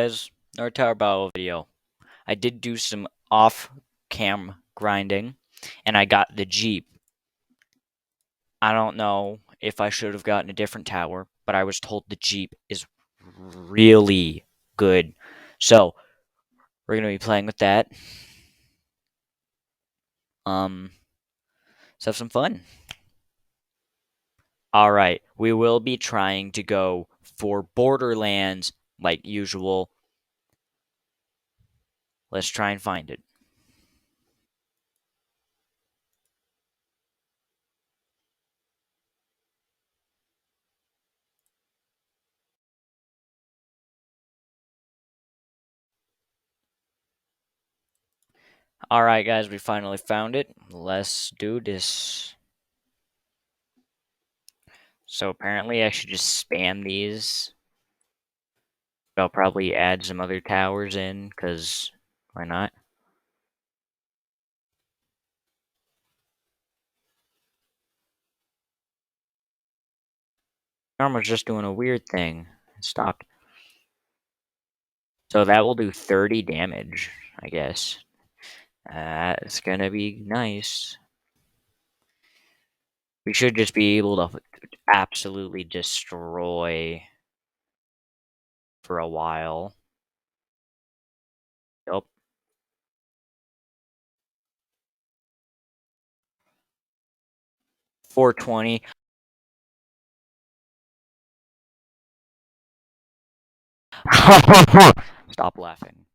Guys, another Tower Battle video. I did do some off-cam grinding, and I got the Jeep. I don't know if I should have gotten a different tower, but I was told the Jeep is really good. So, we're going to be playing with that. Let's have some fun. Alright, we will be trying to go for Borderlands like usual. Let's try and find it. Alright, guys, we finally found it. Let's do this. So apparently I should just spam these. I'll probably add some other towers in, because why not? Armor's just doing a weird thing. It stopped. So that will do 30 damage, I guess. That's gonna be nice. We should just be able to absolutely destroy for a while. Yup. 420. Stop laughing.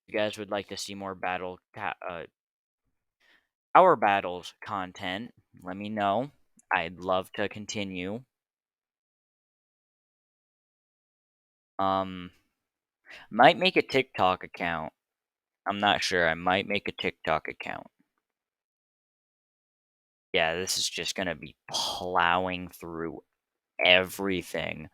If you guys would like to see more our battles content, let me know. I'd love to continue. Might make a TikTok account. I'm not sure. I might make a TikTok account. Yeah, this is just gonna be plowing through everything.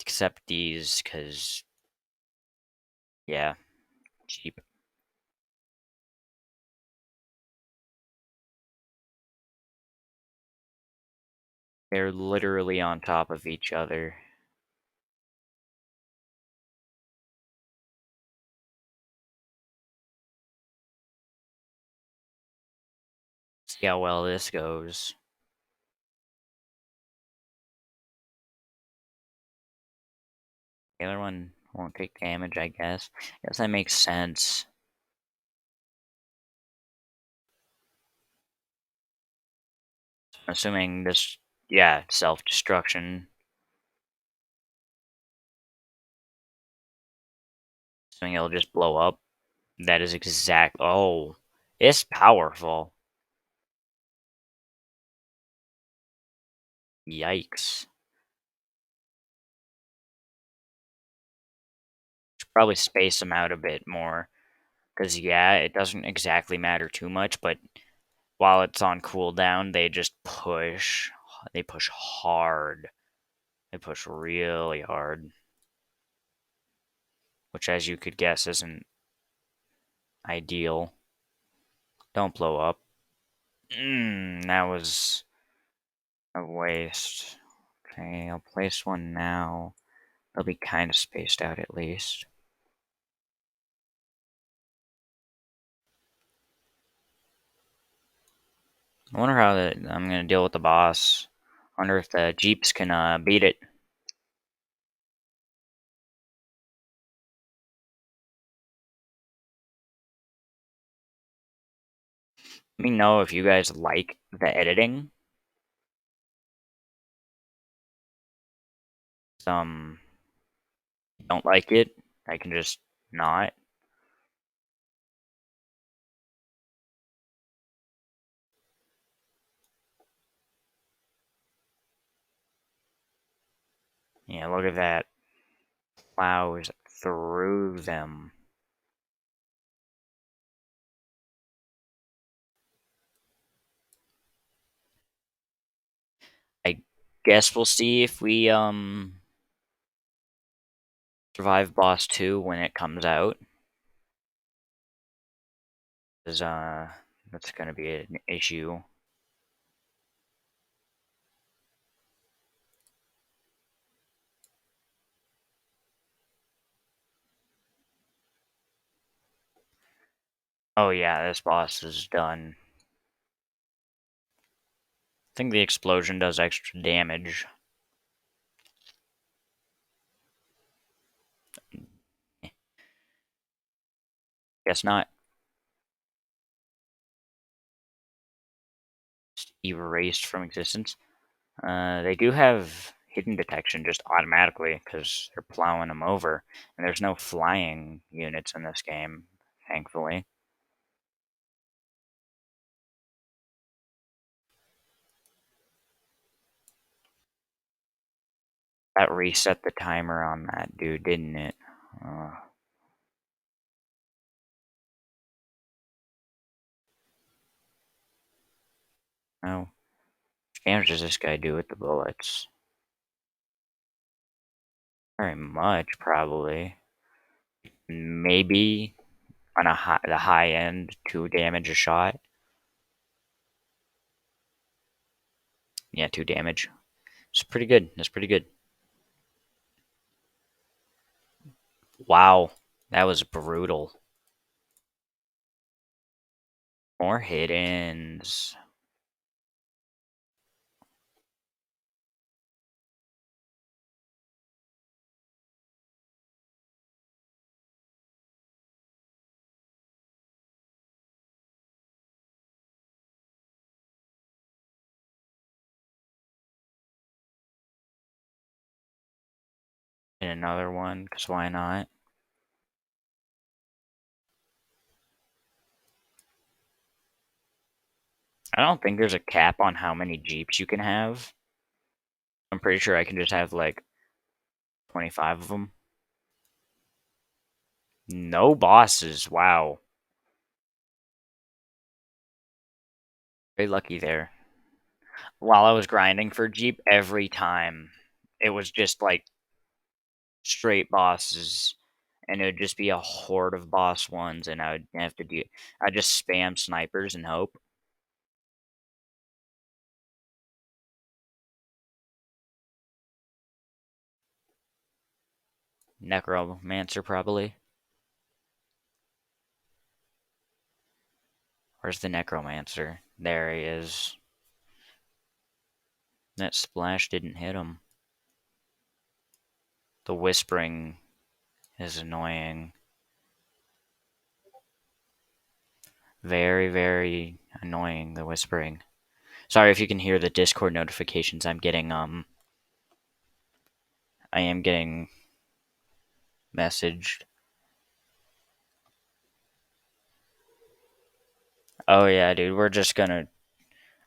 Except these, because, yeah, cheap. They're literally on top of each other. See how well this goes. The other one won't take damage, I guess. Guess that makes sense. Assuming this, yeah, self-destruction. Assuming it'll just blow up. That is exact. Oh, it's powerful. Yikes. Should probably space them out a bit more. Because, yeah, it doesn't exactly matter too much, but while it's on cooldown, they just push. They push hard. They push really hard. Which, as you could guess, isn't ideal. Don't blow up. That was a waste. Okay, I'll place one now. They'll be kind of spaced out at least. I wonder how I'm gonna deal with the boss. I wonder if the Jeeps can beat it. Let me know if you guys like the editing. Some don't like it. I can just not. Yeah, look at that. Plows through them. I guess we'll see if we survive boss 2 when it comes out. Because that's gonna be an issue. Oh yeah, this boss is done. I think the explosion does extra damage. Guess not. Just erased from existence. They do have hidden detection just automatically because they're plowing them over. And there's no flying units in this game, thankfully. That reset the timer on that dude, didn't it? Oh, what damage does this guy do with the bullets? Very much, probably. Maybe on the high end, 2 damage a shot. Yeah, 2 damage. It's pretty good. That's pretty good. Wow, that was brutal. More hit-ins. And another one, because why not? I don't think there's a cap on how many Jeeps you can have. I'm pretty sure I can just have like 25 of them. No bosses. Wow. Very lucky there. While I was grinding for Jeep, every time it was just like straight bosses, and it would just be a horde of boss ones, and I would have to do. I just spam snipers and hope. Necromancer probably. Where's the Necromancer? There he is. That splash didn't hit him. The whispering is annoying. Very, very annoying, the whispering. Sorry if you can hear the Discord notifications I'm getting. I am getting messaged. Oh yeah, dude, we're just gonna.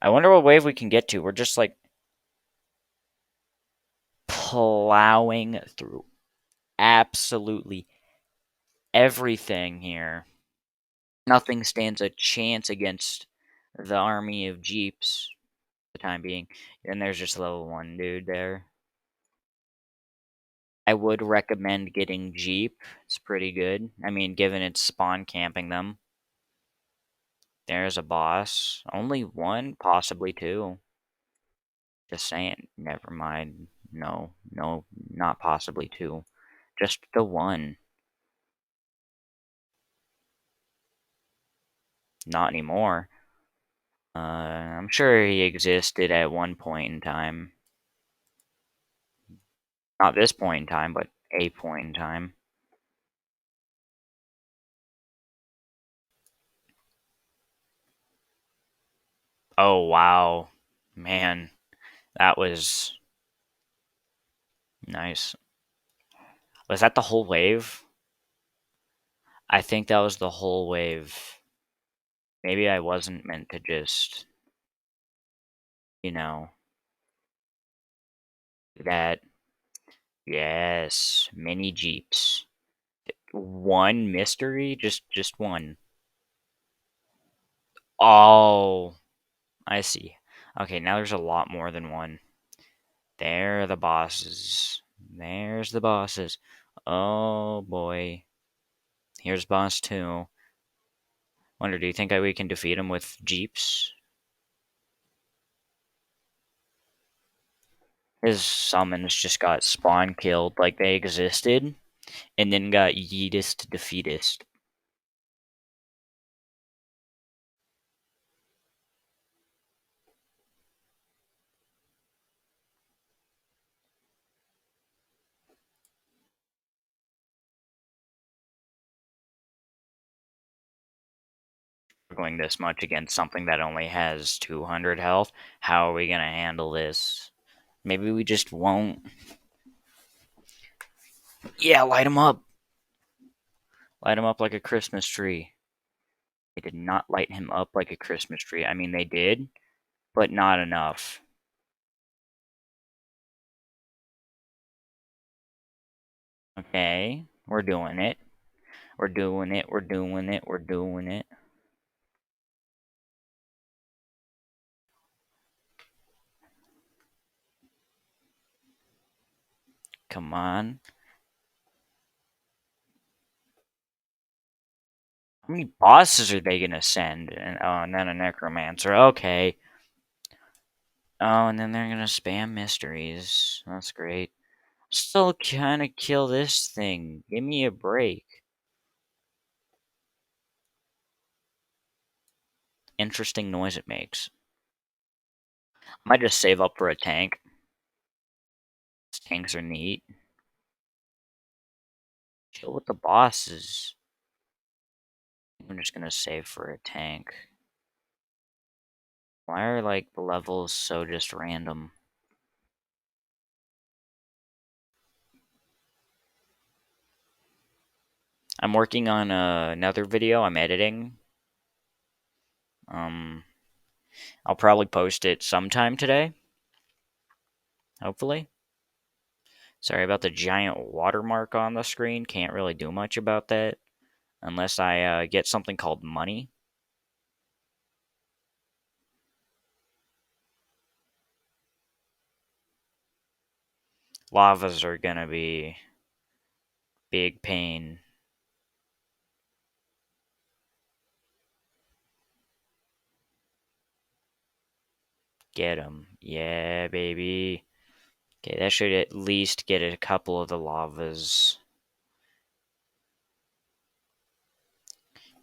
I wonder what wave we can get to. We're just like plowing through absolutely everything here. Nothing stands a chance against the army of Jeeps for the time being. And there's just level 1 dude there. I would recommend getting Jeep. It's pretty good. I mean, given it's spawn camping them. There's a boss. Only one, possibly two. Just saying. Never mind. No, no, not possibly two. Just the one. Not anymore. I'm sure he existed at one point in time. Not this point in time, but a point in time. Oh, wow. Man, that was nice. Was that the whole wave? I think that was the whole wave. Maybe I wasn't meant to just, you know, that. Yes, mini Jeeps. One mystery? Just one. Oh, I see. Okay, now there's a lot more than one. There are the bosses. There's the bosses. Oh boy. Here's boss 2. Wonder, do you think we can defeat him with Jeeps? His summons just got spawn killed like they existed, and then got yeetest defeatist. struggling this much against something that only has 200 health. How are we gonna handle this? Maybe we just won't. Yeah, light him up. Light him up like a Christmas tree. They did not light him up like a Christmas tree. I mean, they did, but not enough. Okay, we're doing it. We're doing it. We're doing it. We're doing it. Come on. How many bosses are they gonna send? And then a necromancer. Okay. Oh, and then they're gonna spam mysteries. That's great. Still trying to kill this thing. Give me a break. Interesting noise it makes. I might just save up for a tank. Tanks are neat. Chill with the bosses. I'm just gonna save for a tank. Why are like the levels so just random? I'm working on another video. I'm editing. Um, I'll probably post it sometime today. Hopefully. Sorry about the giant watermark on the screen. Can't really do much about that unless I get something called money. Lavas are gonna be big pain. Get 'em. Yeah, baby. Okay, that should at least get a couple of the lavas.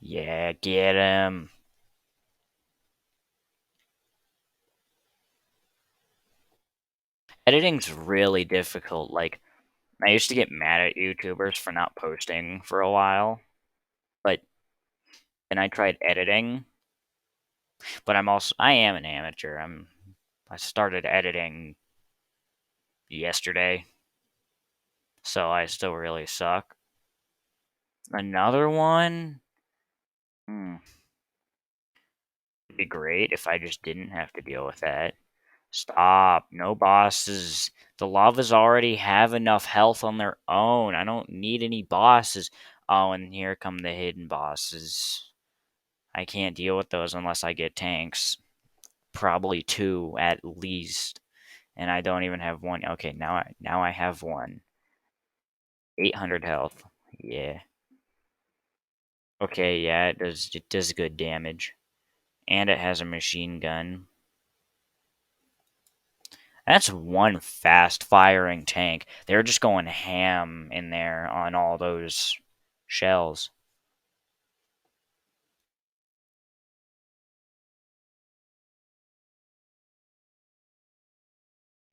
Yeah, get 'em. Editing's really difficult. Like, I used to get mad at YouTubers for not posting for a while, but then I tried editing. But I am an amateur. I started editing yesterday, so I still really suck. Another one? Hmm. It'd be great if I just didn't have to deal with that. Stop. No bosses. The lavas already have enough health on their own. I don't need any bosses. Oh, and here come the hidden bosses. I can't deal with those unless I get tanks. Probably two at least. And I don't even have one. Okay, now I have one. 800 health. Yeah. Okay, yeah, it does good damage. And it has a machine gun. That's one fast firing tank. They're just going ham in there on all those shells.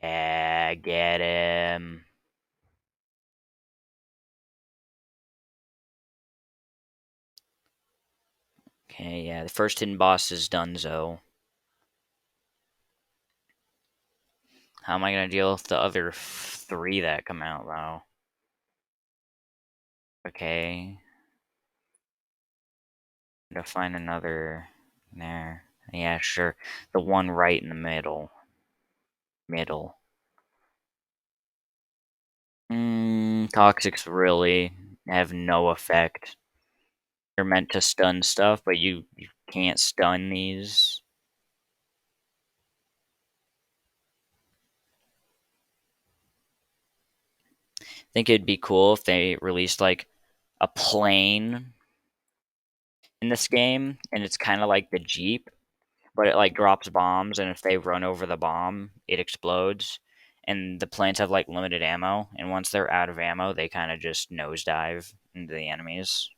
Yeah, get him. Okay, yeah, the first hidden boss is Dunzo. How am I gonna deal with the other three that come out, though? Okay, gotta find another there. Yeah, sure. The one right in the middle. Middle. Toxics really have no effect. They're meant to stun stuff, but you can't stun these. I think it'd be cool if they released like a plane in this game, and it's kind of like the Jeep, but it like drops bombs, and if they run over the bomb, it explodes. And the planes have like limited ammo, and once they're out of ammo, they kind of just nosedive into the enemies.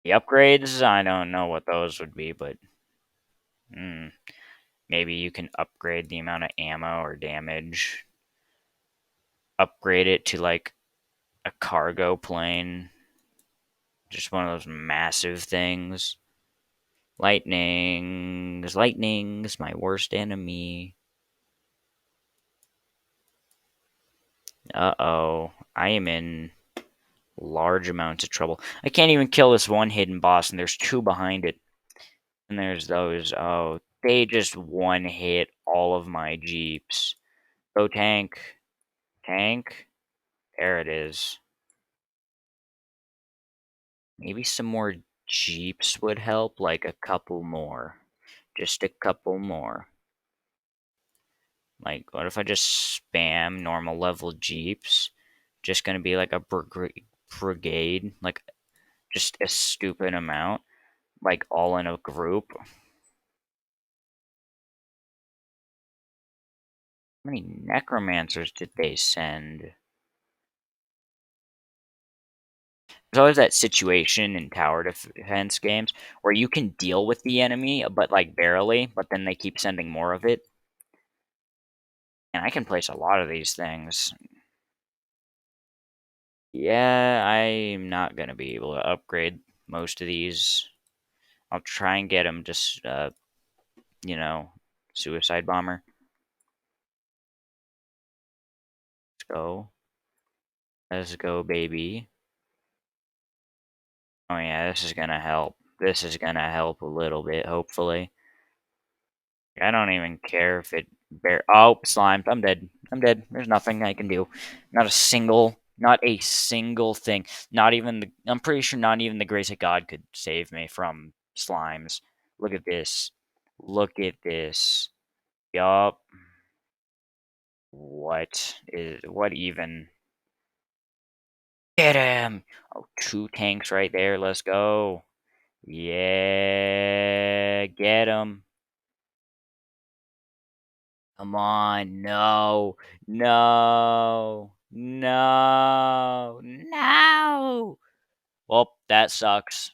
The upgrades, I don't know what those would be, but maybe you can upgrade the amount of ammo or damage. Upgrade it to like a cargo plane. Just one of those massive things. Lightning's my worst enemy. Uh-oh. I am in large amounts of trouble. I can't even kill this one hidden boss, and there's two behind it. And there's those. Oh, they just one hit all of my jeeps. Go tank. Tank. There it is. Maybe some more jeeps would help, like a couple more. Just a couple more. Like, what if I just spam normal level jeeps? Just gonna be like a brigade, like just a stupid amount, like all in a group. How many necromancers did they send? There's always that situation in tower defense games where you can deal with the enemy, but like barely, but then they keep sending more of it. And I can place a lot of these things. Yeah, I'm not gonna be able to upgrade most of these. I'll try and get them just, you know, suicide bomber. Let's go. Let's go, baby. Oh yeah, this is gonna help. This is gonna help a little bit, hopefully. I don't even care if it oh, slimed. I'm dead. I'm dead. There's nothing I can do. Not a single thing. Not even I'm pretty sure not even the grace of God could save me from slimes. Look at this. Look at this. Yup. What even? Get him! Oh, two tanks right there. Let's go. Yeah, get him. Come on, no, no, no, no. Well, that sucks.